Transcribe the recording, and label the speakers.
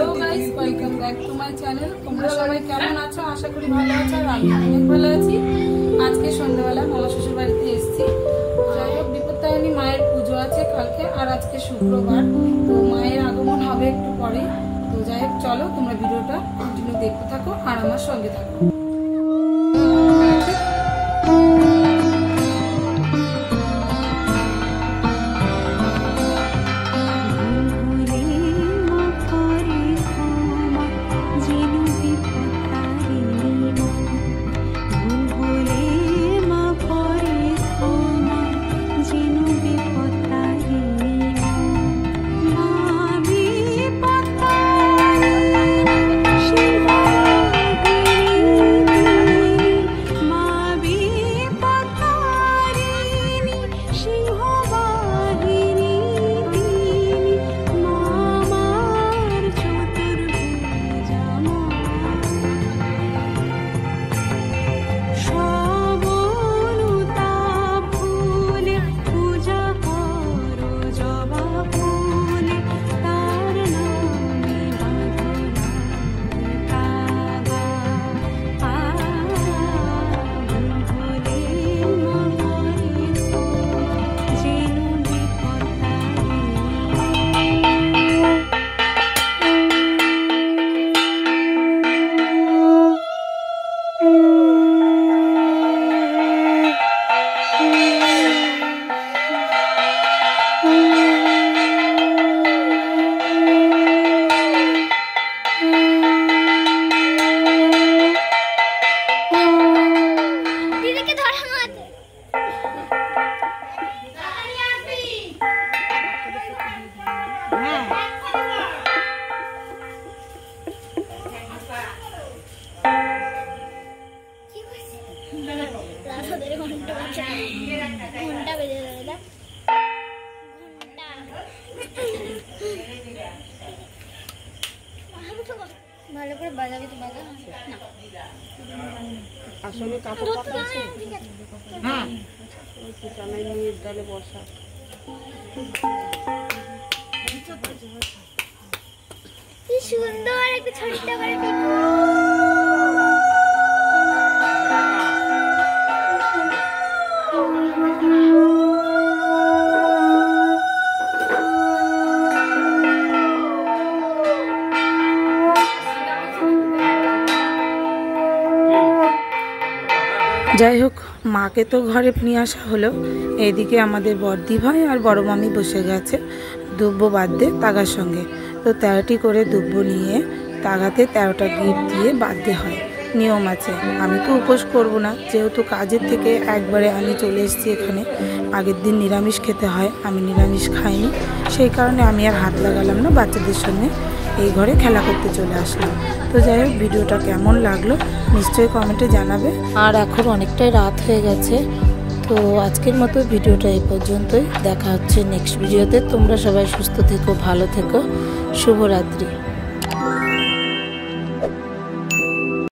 Speaker 1: Hello guys, welcome back to my channel. তোমরা সবাই কেমন আছো? আশা করি ভালো আছো। আর আমি অনেক ভালো আছি। আজকে সন্ধ্যাবেলা মামা শ্বশুর বাড়িতে এসেছি। যাই হোক, বিপত্তারিণী মায়ের পুজো আছে কালকে, আর আজকে শুক্রবার, তো মায়ের আগমন হবে একটু পরে। তো যাই হোক, চলো তোমরা ভিডিওটা কন্টিনিউ দেখতে থাকো আর আমার সঙ্গে থাকো। ভালো করে বাজাবি তো বাজা না আসলে কাপড় কাপড় আছে। হ্যাঁ ওই তো জানাই নিয়ে ডালে বসা। কি সুন্দর একটা ছোট্ট করে যাই হোক, মাকে তো ঘরে নিয়ে আসা হলো। এইদিকে আমাদের বড়দি ভাই আর বড় মামি বসে গেছে দুব্ব বাঁধতে তাগার সঙ্গে। তো 13টি করে দুব্ব নিয়ে তাগাতে 13টা গিট দিয়ে বাঁধতে হয়, নিয়ম আছে। আমি তো উপোস করব না, যেহেতু কাজের থেকে একবারে আমি চলে এসেছি এখানে। আগের দিন নিরামিষ খেতে হয়, আমি নিরামিষ খাইনি, সেই কারণে আমি আর হাত লাগালাম না, বাচ্চাদের সঙ্গে এই ঘরে খেলা করতে চলে আসলাম। তো যাই হোক, ভিডিওটা কেমন লাগলো নিশ্চয়ই কমেন্টে জানাবে। আর এখন অনেকটাই রাত হয়ে গেছে, তো আজকের মতো ভিডিওটা এই পর্যন্তই। দেখা হচ্ছে নেক্সট ভিডিওতে। তোমরা সবাই সুস্থ থেকো, ভালো থেকো, শুভরাত্রি।